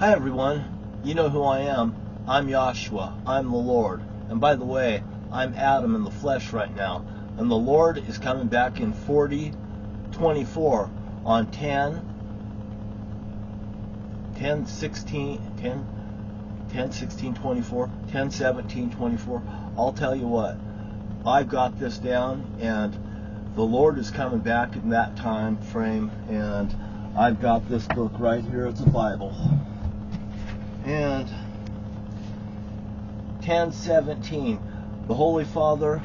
Hi everyone, you know who I am. I'm Yashua, I'm the Lord. And by the way, I'm Adam in the flesh right now. And the Lord is coming back in 40:24 on 10:17:24. I'll tell you what, I've got this down, and the Lord is coming back in that time frame, and I've got this book right here. It's a Bible. And 10:17, the Holy Father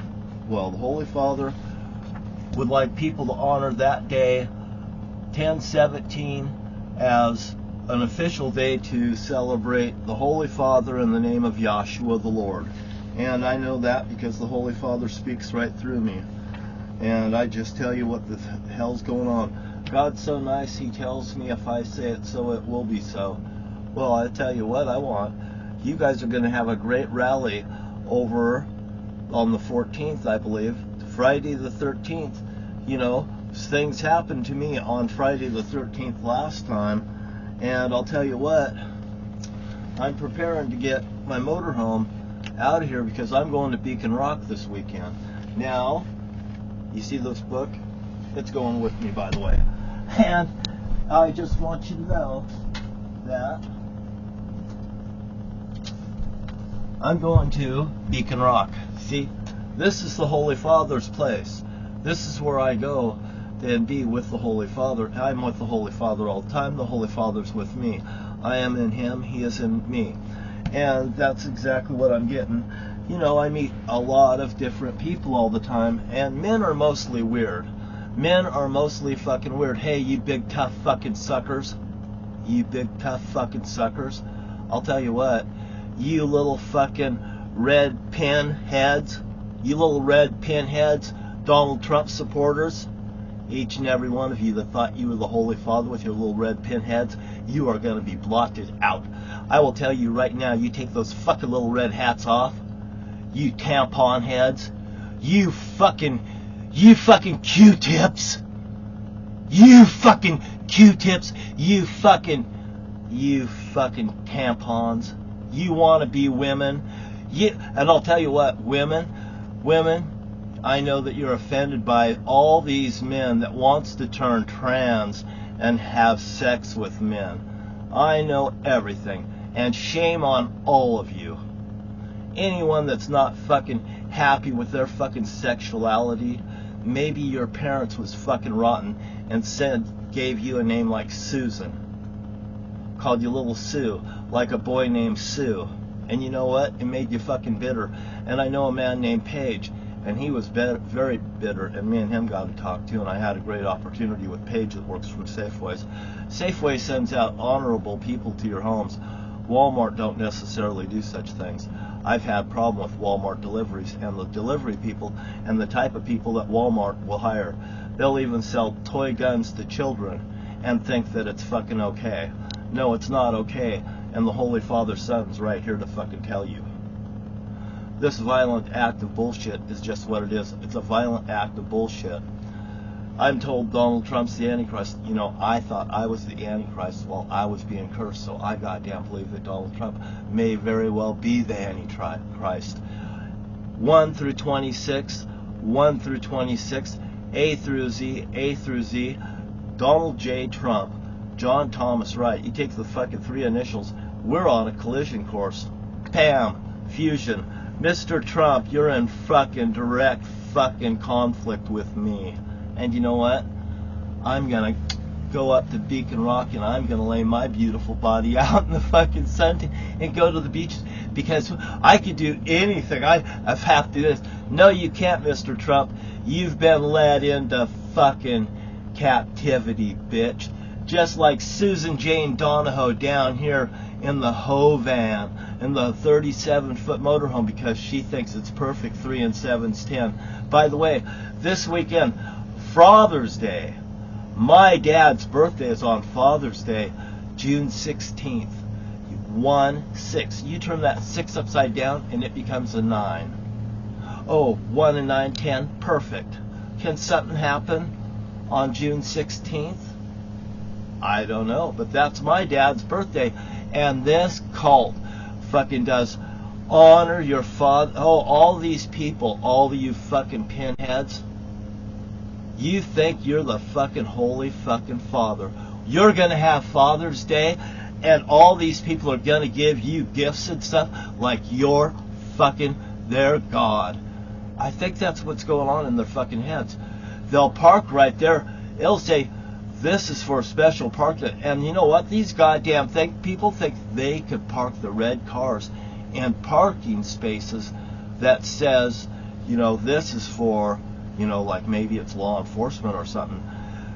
would like people to honor that day, 10:17, as an official day to celebrate the Holy Father in the name of Yashua the Lord. And I know that because the Holy Father speaks right through me. And I just tell you what the hell's going on. God's so nice, He tells me if I say it so, it will be so. Well, I tell you what I want. You guys are going to have a great rally over on the 14th, I believe. Friday the 13th. You know, things happened to me on Friday the 13th last time. And I'll tell you what, I'm preparing to get my motorhome out of here because I'm going to Beacon Rock this weekend. Now, you see this book? It's going with me, by the way. And I just want you to know that I'm going to Beacon Rock. See, this is the Holy Father's place. This is where I go to be with the Holy Father. I'm with the Holy Father all the time. The Holy Father's with me. I am in Him. He is in me. And that's exactly what I'm getting. You know, I meet a lot of different people all the time, and men are mostly weird. Men are mostly fucking weird. Hey, you big tough fucking suckers. You big tough fucking suckers. I'll tell you what. You little fucking red pinheads. You little red pinheads. Donald Trump supporters. Each and every one of you that thought you were the Holy Father with your little red pinheads, you are going to be blotted out. I will tell you right now, you take those fucking little red hats off. You tampon heads. You fucking Q-tips. You fucking Q-tips. You fucking tampons. You want to be women. And I'll tell you what, women, I know that you're offended by all these men that wants to turn trans and have sex with men. I know everything. And shame on all of you. Anyone that's not fucking happy with their fucking sexuality, maybe your parents was fucking rotten and gave you a name like Susan. Called you Little Sue, like a boy named Sue. And you know what? It made you fucking bitter. And I know a man named Paige, and he was very bitter, and me and him got to talk too, and I had a great opportunity with Paige that works from Safeways. Safeway sends out honorable people to your homes. Walmart don't necessarily do such things. I've had problem with Walmart deliveries and the delivery people and the type of people that Walmart will hire. They'll even sell toy guns to children and think that it's fucking okay. No, it's not okay, and the Holy Father Son's right here to fucking tell you. This violent act of bullshit is just what it is. It's a violent act of bullshit. I'm told Donald Trump's the Antichrist. You know, I thought I was the Antichrist while I was being cursed, so I goddamn believe that Donald Trump may very well be the Antichrist. 1 through 26, A through Z, Donald J. Trump, John Thomas Wright. You take the fucking three initials, we're on a collision course. Bam! Fusion. Mr. Trump, you're in fucking direct fucking conflict with me. And you know what? I'm gonna go up to Beacon Rock and I'm gonna lay my beautiful body out in the fucking sun and go to the beaches, because I could do anything. I have to do this. No, you can't, Mr. Trump. You've been led into fucking captivity, bitch. Just like Susan Jane Donahoe down here in the Ho van, in the 37-foot motorhome, because she thinks it's perfect. 3 and 7's 10. By the way, this weekend, Father's Day. My dad's birthday is on Father's Day, June 16th. 1-6. You turn that 6 upside down and it becomes a 9. Oh, 1 and 9, 10. Perfect. Can something happen on June 16th? I don't know, but that's my dad's birthday, and this cult fucking does honor your father. Oh, all these people, all of you fucking pinheads, you think you're the fucking holy fucking father. You're gonna have Father's Day, and all these people are gonna give you gifts and stuff like you're fucking their God. I think that's what's going on in their fucking heads. They'll park right there. It'll say, this is for a special park. And you know what? These goddamn people think they could park the red cars in parking spaces that says, you know, this is for, you know, like maybe it's law enforcement or something.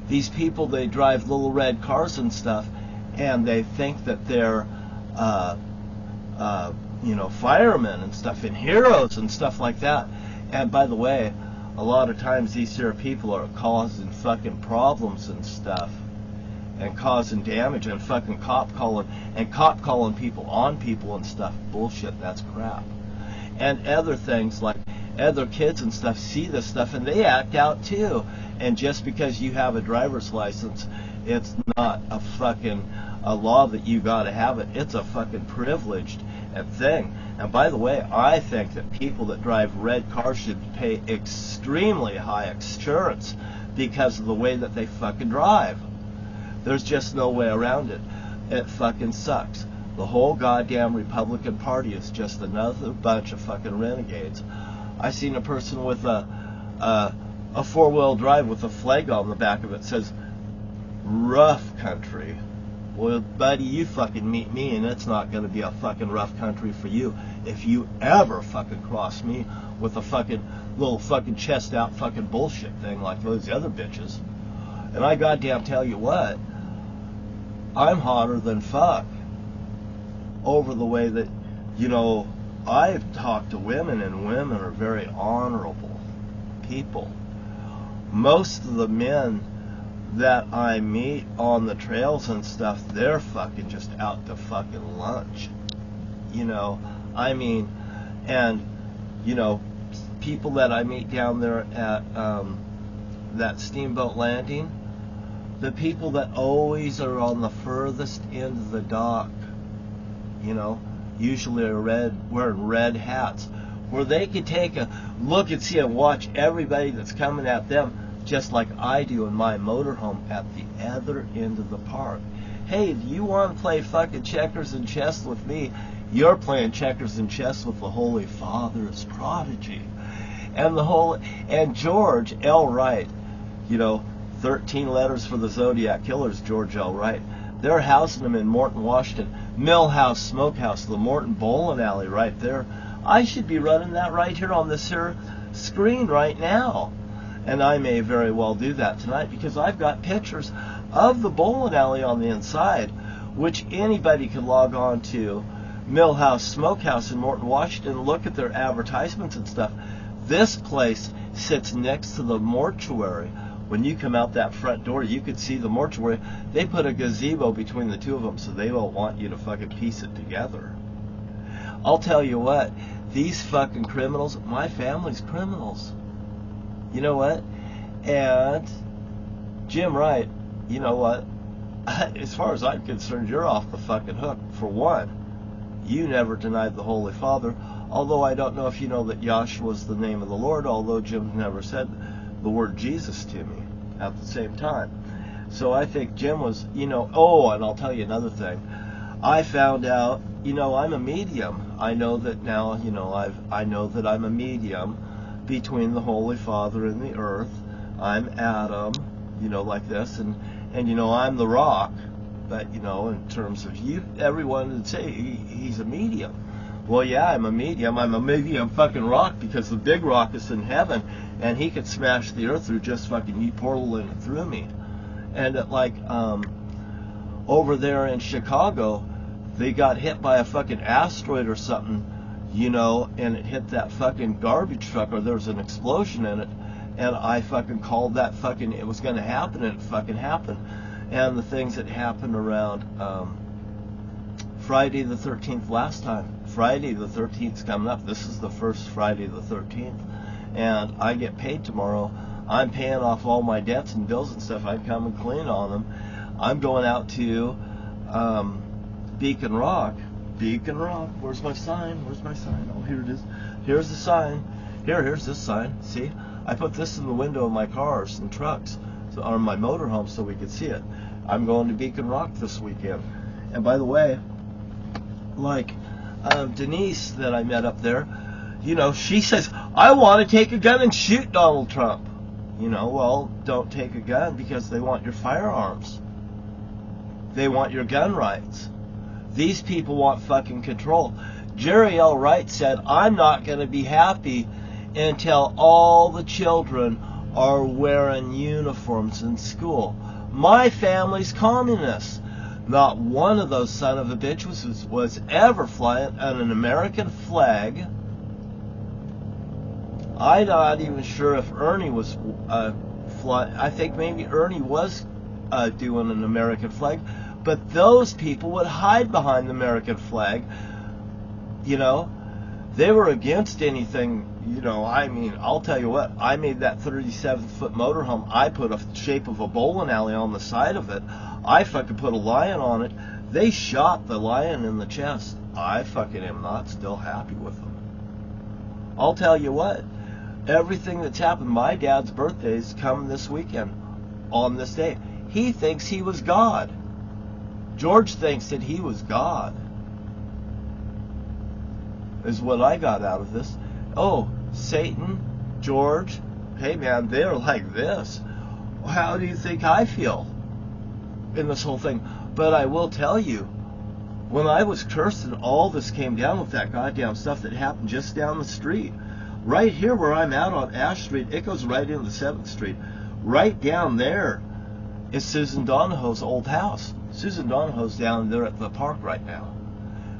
These people, they drive little red cars and stuff, and they think that they're, you know, firemen and stuff, and heroes and stuff like that. And by the way, a lot of times these here people are causing fucking problems and stuff, and causing damage, and fucking cop calling people on people and stuff. Bullshit, that's crap. And other things like other kids and stuff see this stuff and they act out too. And just because you have a driver's license, it's not a law that you gotta have it. It's a fucking privileged thing. And by the way, I think that people that drive red cars should pay extremely high insurance because of the way that they fucking drive. There's just no way around it. It fucking sucks. The whole goddamn Republican Party is just another bunch of fucking renegades. I seen a person with a four-wheel drive with a flag on the back of it that says rough country. Well, buddy, you fucking meet me and it's not going to be a fucking rough country for you if you ever fucking cross me with a fucking little fucking chest out fucking bullshit thing like those other bitches. And I goddamn tell you what, I'm hotter than fuck over the way that, you know, I've talked to women, and women are very honorable people. Most of the men that I meet on the trails and stuff, they're fucking just out to fucking lunch. You know, I mean, and, you know, people that I meet down there at that steamboat landing, the people that always are on the furthest end of the dock, you know, usually are wearing red hats, where they could take a look and see and watch everybody that's coming at them, just like I do in my motorhome at the other end of the park. Hey, do you want to play fucking checkers and chess with me? You're playing checkers and chess with the Holy Father's prodigy. And George L. Wright, you know, 13 letters for the Zodiac Killers, George L. Wright. They're housing him in Morton, Washington. Millhouse Smokehouse, the Morton Bowling Alley right there. I should be running that right here on this here screen right now. And I may very well do that tonight because I've got pictures of the bowling alley on the inside, which anybody can log on to Millhouse Smokehouse in Morton, Washington, and look at their advertisements and stuff. This place sits next to the mortuary. When you come out that front door, you could see the mortuary. They put a gazebo between the two of them so they don't want you to fucking piece it together. I'll tell you what, these fucking criminals, my family's criminals. You know what? And Jim Wright, you know what? As far as I'm concerned, you're off the fucking hook. For one, you never denied the Holy Father, although I don't know if you know that Yashua is the name of the Lord, although Jim never said the word Jesus to me at the same time. So I think Jim was, you know, oh, and I'll tell you another thing. I found out, you know, I'm a medium. I know that now, you know, I know that I'm a medium between the Holy Father and the earth. I'm Adam, you know, like this, and you know, I'm the rock. But, you know, in terms of you, everyone would say he's a medium. Well, yeah, I'm a medium. I'm a medium fucking rock because the big rock is in heaven, and he could smash the earth through just fucking portaling it through me. And like over there in Chicago, they got hit by a fucking asteroid or something, you know, and it hit that fucking garbage truck, or there was an explosion in it, and I fucking called that fucking, it was going to happen, and it fucking happened. And the things that happened around Friday the 13th last time. Friday the 13th's coming up. This is the first Friday the 13th. And I get paid tomorrow. I'm paying off all my debts and bills and stuff. I'm coming clean on them. I'm going out to Beacon Rock. Beacon Rock. Where's my sign? Where's my sign? Oh, here it is. Here's the sign. Here's this sign. See? I put this in the window of my cars and trucks, or my motorhome, so we could see it. I'm going to Beacon Rock this weekend. And by the way, like Denise that I met up there, you know, she says, I want to take a gun and shoot Donald Trump. You know, well, don't take a gun because they want your firearms. They want your gun rights. These people want fucking control. Jerry L. Wright said, I'm not going to be happy until all the children are wearing uniforms in school. My family's communist. Not one of those son of a bitches was ever flying on an American flag. I'm not even sure if Ernie was flying. I think maybe Ernie was doing an American flag. But those people would hide behind the American flag. You know, they were against anything. You know, I mean, I'll tell you what, I made that 37-foot motorhome. I put a shape of a bowling alley on the side of it. I fucking put a lion on it. They shot the lion in the chest. I fucking am not still happy with them. I'll tell you what, everything that's happened, my dad's birthday is coming this weekend on this day. He thinks he was God. George thinks that he was God. Is what I got out of this. Oh, Satan, George, hey man, they're like this. How do you think I feel in this whole thing? But I will tell you, when I was cursed and all this came down with that goddamn stuff that happened just down the street, right here where I'm at on Ash Street, it goes right into 7th Street. Right down there is Susan Donahoe's old house. Susan Donahoe's down there at the park right now.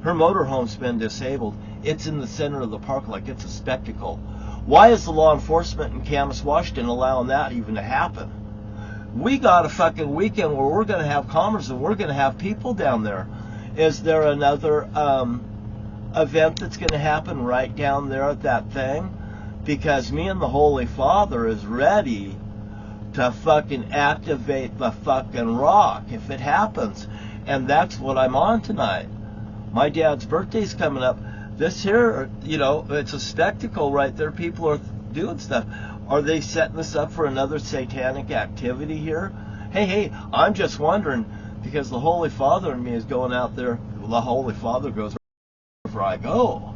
Her motorhome's been disabled. It's in the center of the park like it's a spectacle. Why is the law enforcement in Camas, Washington allowing that even to happen? We got a fucking weekend where we're going to have commerce and we're going to have people down there. Is there another event that's going to happen right down there at that thing? Because me and the Holy Father is ready to fucking activate the fucking rock if it happens. And that's what I'm on tonight. My dad's birthday's coming up. This here, you know, it's a spectacle right there. People are doing stuff. Are they setting this up for another satanic activity here? Hey, I'm just wondering, because the Holy Father in me is going out there. The Holy Father goes wherever I go.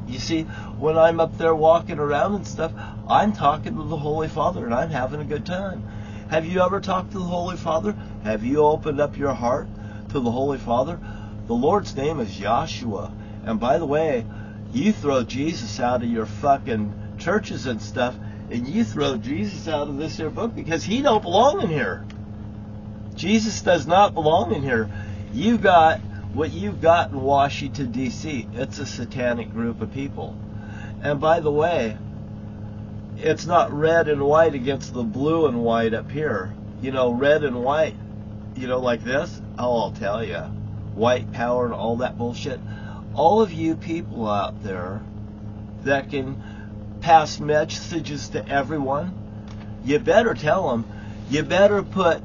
You see, when I'm up there walking around and stuff, I'm talking to the Holy Father and I'm having a good time. Have you ever talked to the Holy Father? Have you opened up your heart to the Holy Father? The Lord's name is Yashua. And by the way, you throw Jesus out of your fucking churches and stuff, and you throw Jesus out of this here book because he don't belong in here. Jesus does not belong in here. You got what you got in Washington, D.C. It's a satanic group of people. And by the way, it's not red and white against the blue and white up here. You know, red and white, you know, like this. Oh, I'll tell you. White power and all that bullshit. All of you people out there that can pass messages to everyone, you better tell them, you better put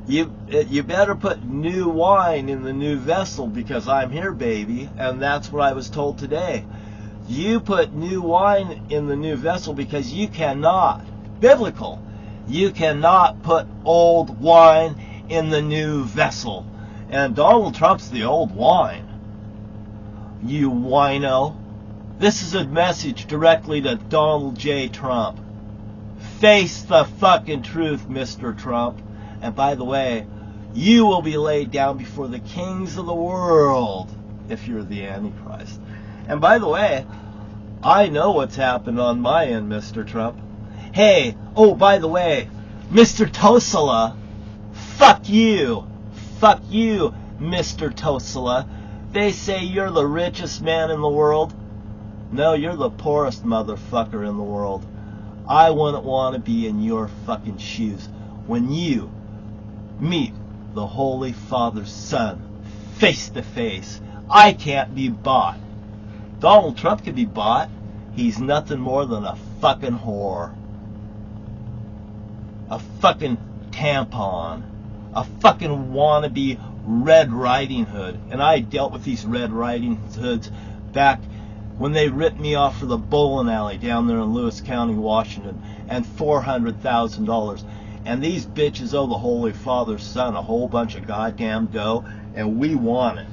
new wine in the new vessel because I'm here, baby. And that's what I was told today. You put new wine in the new vessel because you cannot, biblical, you cannot put old wine in the new vessel. And Donald Trump's the old wine. You wino. This is a message directly to Donald J. Trump. Face the fucking truth, Mr. Trump. And by the way, you will be laid down before the kings of the world if you're the Antichrist. And by the way, I know what's happened on my end, Mr. Trump. Hey, oh, by the way, Mr. Tosala, fuck you. Fuck you, Mr. Tosala. They say you're the richest man in the world. No, you're the poorest motherfucker in the world. I wouldn't want to be in your fucking shoes when you meet the Holy Father's Son face to face. I can't be bought. Donald Trump can be bought. He's nothing more than a fucking whore. A fucking tampon. a fucking wannabe Red Riding Hood. And I dealt with these Red Riding Hoods back when they ripped me off for the bowling alley down there in Lewis County, Washington, and $400,000. And these bitches owe the Holy Father's Son a whole bunch of goddamn dough, and we want it.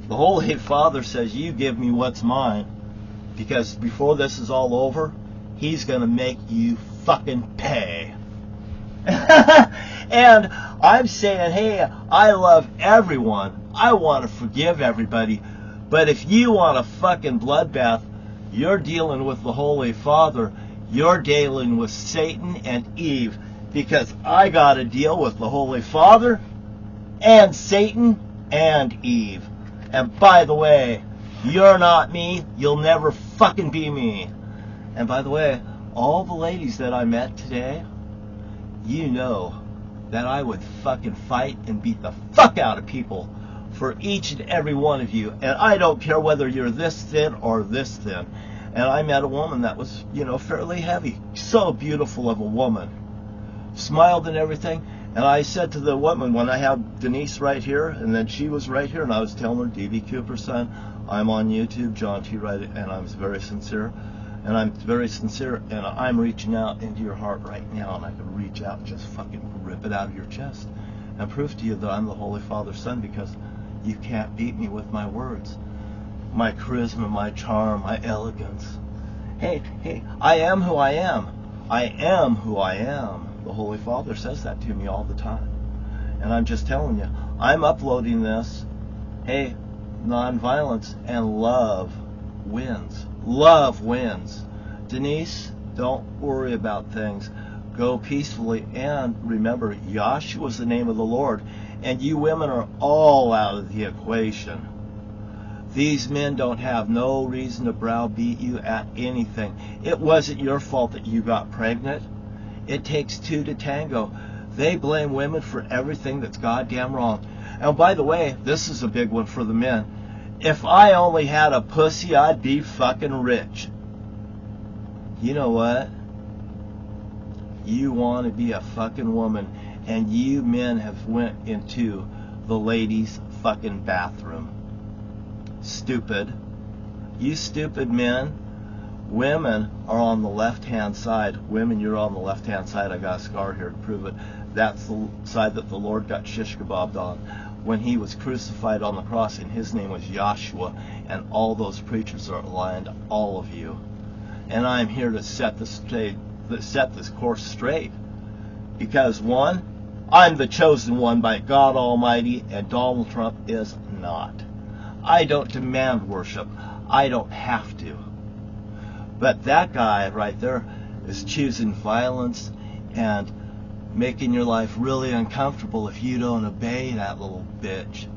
The Holy Father says, you give me what's mine, because before this is all over, he's going to make you fucking pay. And I'm saying, hey, I love everyone. I want to forgive everybody. But if you want a fucking bloodbath, you're dealing with the Holy Father. You're dealing with Satan and Eve. Because I got to deal with the Holy Father and Satan and Eve. And by the way, you're not me. You'll never fucking be me. And by the way, all the ladies that I met today, you know that I would fucking fight and beat the fuck out of people for each and every one of you. And I don't care whether you're this thin or this thin. And I met a woman that was, fairly heavy. So beautiful of a woman. Smiled and everything. And I said to the woman, when I had Denise right here, and then she was right here, and I was telling her, D.B. Cooper's son, I'm on YouTube, John T. Wright, and I was very sincere. And I'm very sincere, and I'm reaching out into your heart right now, and I can reach out and just fucking rip it out of your chest and prove to you that I'm the Holy Father's son, because you can't beat me with my words, my charisma, my charm, my elegance. Hey, I am who I am. I am who I am. The Holy Father says that to me all the time. And I'm just telling you, I'm uploading this. Hey, nonviolence and love wins. Love wins. Denise, don't worry about things. Go peacefully, and remember, Yashua is the name of the Lord, and you women are all out of the equation. These men don't have no reason to browbeat you at anything. It wasn't your fault that you got pregnant. It takes two to tango. They blame women for everything that's goddamn wrong. And by the way, this is a big one for the men. If I only had a pussy, I'd be fucking rich. You know what? You want to be a fucking woman, and you men have went into the ladies' fucking bathroom. Stupid. You stupid men. Women are on the left-hand side. Women, you're on the left-hand side. I got a scar here to prove it. That's the side that the Lord got shish kebabbed on when he was crucified on the cross, and his name was Yashua, and all those preachers are lying to all of you. And I'm here to set this course straight. Because one, I'm the chosen one by God Almighty, and Donald Trump is not. I don't demand worship. I don't have to. But that guy right there is choosing violence and making your life really uncomfortable if you don't obey that little bitch.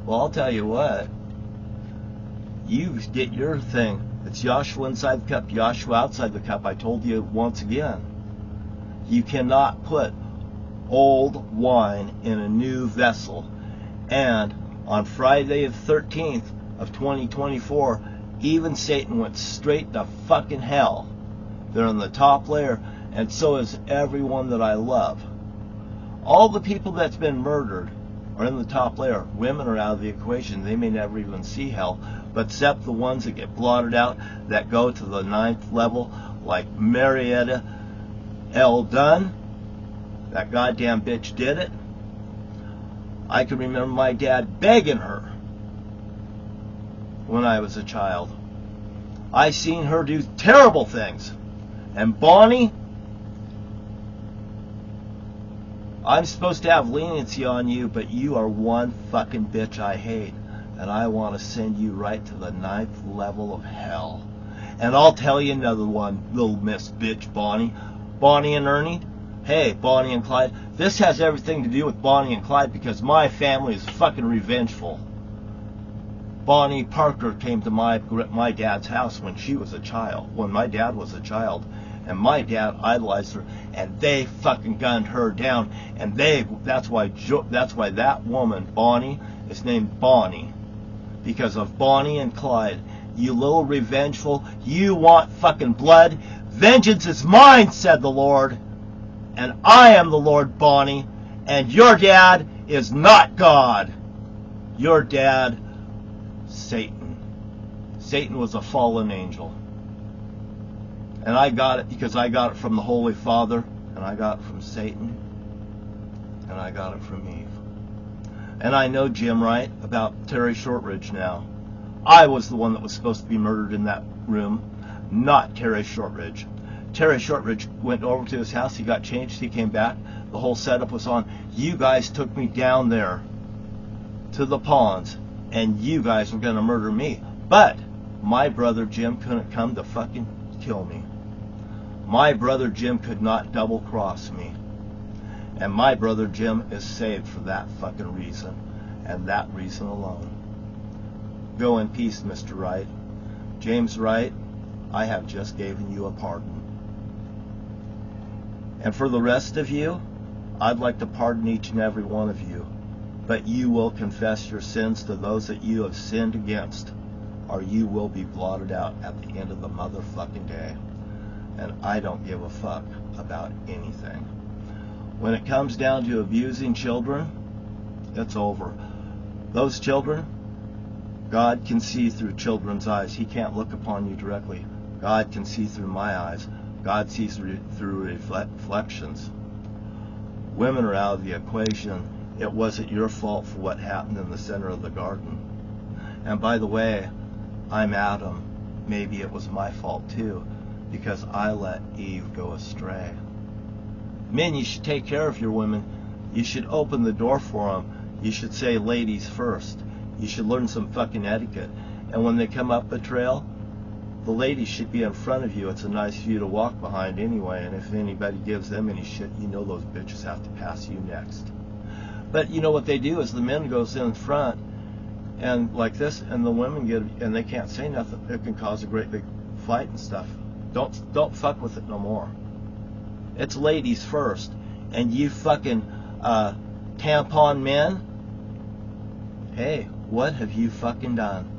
Well, I'll tell you what. You get your thing. It's Yashua inside the cup, Yashua outside the cup. I told you once again. You cannot put old wine in a new vessel. And on Friday the 13th of 2024, even Satan went straight to fucking hell. They're in the top layer, and so is everyone that I love. All the people that's been murdered are in the top layer. Women are out of the equation. They may never even see hell, but except the ones that get blotted out, that go to the 9th level, like Marietta L. Dunn. That goddamn bitch did it. I can remember my dad begging her when I was a child. I seen her do terrible things. And Bonnie, I'm supposed to have leniency on you, but you are one fucking bitch I hate. And I want to send you right to the 9th level of hell. And I'll tell you another one, little miss bitch Bonnie. Bonnie and Ernie. Hey, Bonnie and Clyde. This has everything to do with Bonnie and Clyde because my family is fucking revengeful. Bonnie Parker came to my dad's house when she was a child, when my dad was a child, and my dad idolized her, and they fucking gunned her down, and that's why that woman Bonnie is named Bonnie, because of Bonnie and Clyde. You little revengeful, you want fucking blood. Vengeance is mine, said the Lord, and I am the Lord, Bonnie, And your dad is not God. Your dad, Satan. Satan was a fallen angel. And I got it because I got it from the Holy Father, and I got it from Satan, and I got it from Eve. And I know Jim right about Terry Shortridge now. I was the one that was supposed to be murdered in that room, not Terry Shortridge. Terry Shortridge went over to his house, he got changed, he came back, the whole setup was on. You guys took me down there to the ponds, and you guys were going to murder me. But my brother Jim couldn't come to fucking kill me. My brother Jim could not double cross me. And my brother Jim is saved for that fucking reason, and that reason alone. Go in peace, Mr. Wright. James Wright, I have just given you a pardon. And for the rest of you, I'd like to pardon each and every one of you. But you will confess your sins to those that you have sinned against, or you will be blotted out at the end of the motherfucking day. And I don't give a fuck about anything. When it comes down to abusing children, it's over. Those children, God can see through children's eyes. He can't look upon you directly. God can see through my eyes. God sees through reflections. Women are out of the equation. It wasn't your fault for what happened in the center of the garden. And by the way, I'm Adam. Maybe it was my fault too, because I let Eve go astray. Men, you should take care of your women. You should open the door for them. You should say ladies first. You should learn some fucking etiquette. And when they come up the trail, the ladies should be in front of you. It's a nice view to walk behind anyway. And if anybody gives them any shit, you know those bitches have to pass you next. But you know what they do is the men goes in front and like this, and the women get, and they can't say nothing. It can cause a great big fight and stuff. Don't fuck with it no more. It's ladies first. And you fucking tampon men, hey, what have you fucking done?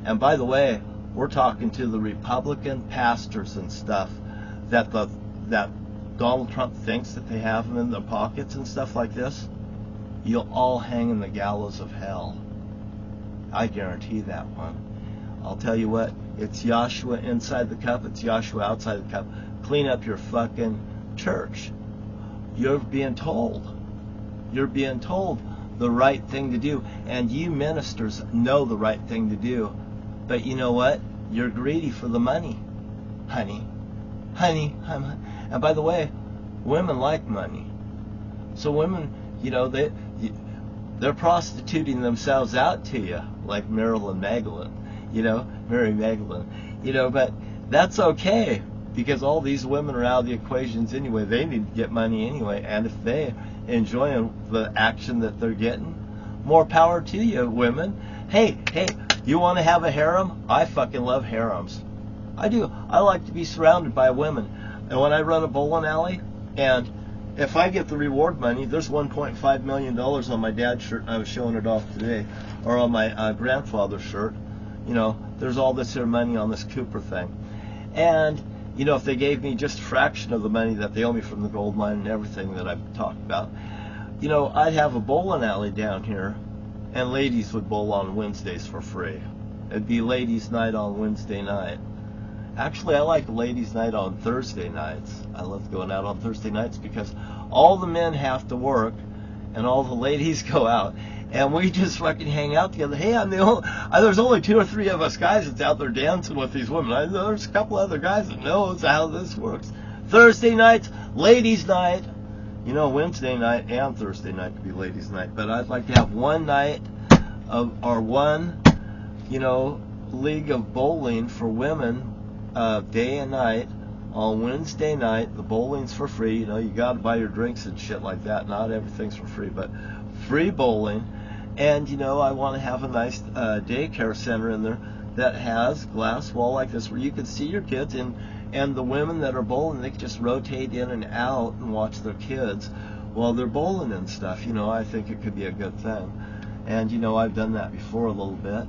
And by the way, we're talking to the Republican pastors and stuff that Donald Trump thinks that they have them in their pockets and stuff like this. You'll all hang in the gallows of hell. I guarantee that one. I'll tell you what, it's Yashua inside the cup, it's Yashua outside the cup. Clean up your fucking church. You're being told the right thing to do, and you ministers know the right thing to do, but you know what? You're greedy for the money, honey. And by the way, women like money, so women, you know, they're prostituting themselves out to you, like Mary Magdalene, but that's okay. Because all these women are out of the equations anyway. They need to get money anyway. And if they enjoy the action that they're getting, more power to you, women. Hey, you want to have a harem? I fucking love harems. I do. I like to be surrounded by women. And when I run a bowling alley, and if I get the reward money, there's $1.5 million on my dad's shirt. I was showing it off today. Or on my grandfather's shirt. There's all this here money on this Cooper thing. And if they gave me just a fraction of the money that they owe me from the gold mine and everything that I've talked about, I'd have a bowling alley down here, and ladies would bowl on Wednesdays for free. It'd be ladies' night on Wednesday night. Actually, I like ladies' night on Thursday nights. I love going out on Thursday nights because all the men have to work, and all the ladies go out. And we just fucking hang out together. Hey, there's only 2 or 3 of us guys that's out there dancing with these women. I know there's a couple other guys that knows how this works. Thursday nights, ladies' night. Wednesday night and Thursday night could be ladies' night. But I'd like to have one night or one, league of bowling for women, day and night. On Wednesday night, the bowling's for free. You got to buy your drinks and shit like that. Not everything's for free, but free bowling. And, I want to have a nice daycare center in there that has glass wall like this where you can see your kids, and the women that are bowling, they can just rotate in and out and watch their kids while they're bowling and stuff. I think it could be a good thing. And, I've done that before a little bit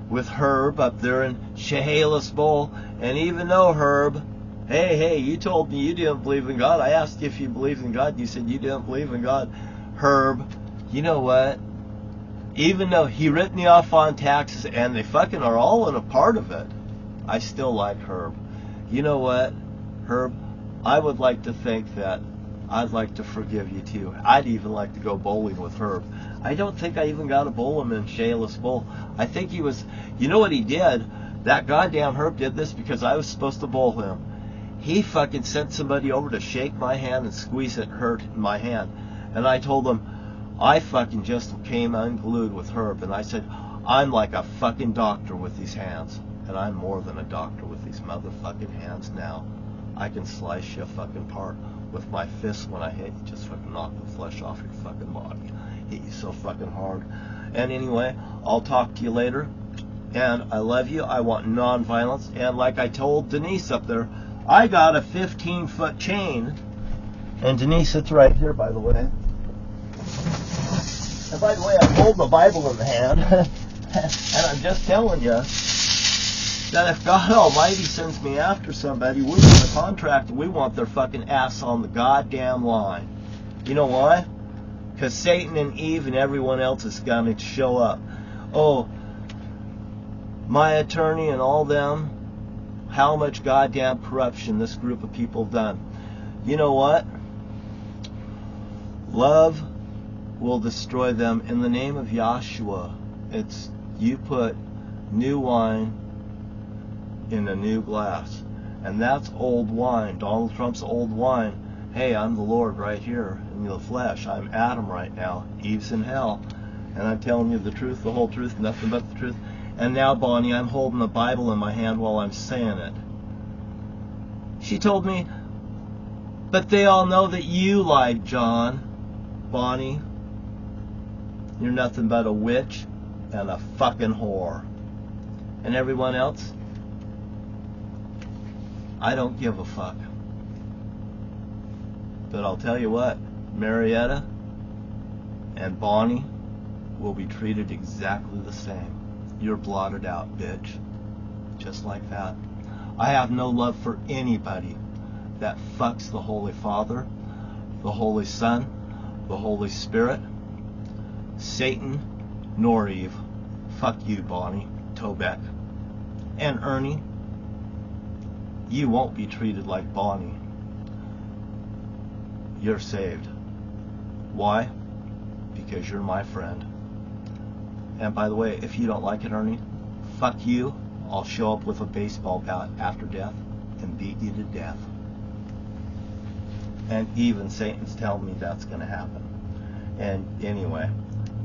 with Herb up there in Chehalis Bowl. And even though Herb, hey, you told me you didn't believe in God. I asked you if you believed in God. You said you didn't believe in God. Herb, you know what? Even though he ripped me off on taxes, and they fucking are all in a part of it, I still like Herb. You know what, Herb? I would like to think that I'd like to forgive you too. I'd even like to go bowling with Herb. I don't think I even got to bowl him in Shayla's Bowl. I think he was, you know what he did? That goddamn Herb did this because I was supposed to bowl him. He fucking sent somebody over to shake my hand and squeeze it, hurt my hand. And I told him, I fucking just came unglued with Herb. And I said, I'm like a fucking doctor with these hands. And I'm more than a doctor with these motherfucking hands now. I can slice you fucking apart with my fists when I hit you. Just fucking knock the flesh off your fucking body. Hit you so fucking hard. And anyway, I'll talk to you later. And I love you. I want non-violence. And like I told Denise up there, I got a 15-foot chain. And Denise, it's right here, by the way. And by the way, I'm holding the Bible in the hand. And I'm just telling you that if God Almighty sends me after somebody, we're in a contract and we want their fucking ass on the goddamn line. You know why? Because Satan and Eve and everyone else is going to show up. Oh, my attorney and all them, how much goddamn corruption this group of people have done. You know what? Love will destroy them in the name of Yashua. It's, you put new wine in a new glass. And that's old wine. Donald Trump's old wine. Hey, I'm the Lord right here in the flesh. I'm Adam right now. Eve's in hell. And I'm telling you the truth, the whole truth, nothing but the truth. And now, Bonnie, I'm holding the Bible in my hand while I'm saying it. She told me, but they all know that you lied, John. Bonnie, you're nothing but a witch and a fucking whore. And everyone else, I don't give a fuck. But I'll tell you what, Marietta and Bonnie will be treated exactly the same. You're blotted out, bitch. Just like that. I have no love for anybody that fucks the Holy Father, the Holy Son, the Holy Spirit, Satan, nor Eve. Fuck you, Bonnie, Tobeck. And Ernie, you won't be treated like Bonnie. You're saved. Why? Because you're my friend. And by the way, if you don't like it, Ernie, fuck you. I'll show up with a baseball bat after death and beat you to death. And even Satan's telling me that's going to happen. And anyway,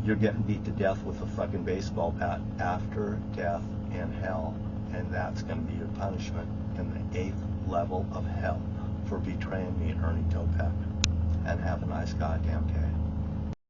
you're getting beat to death with a fucking baseball bat after death in hell. And that's going to be your punishment in the 8th level of hell for betraying me, Ernie Topeck. And have a nice goddamn day.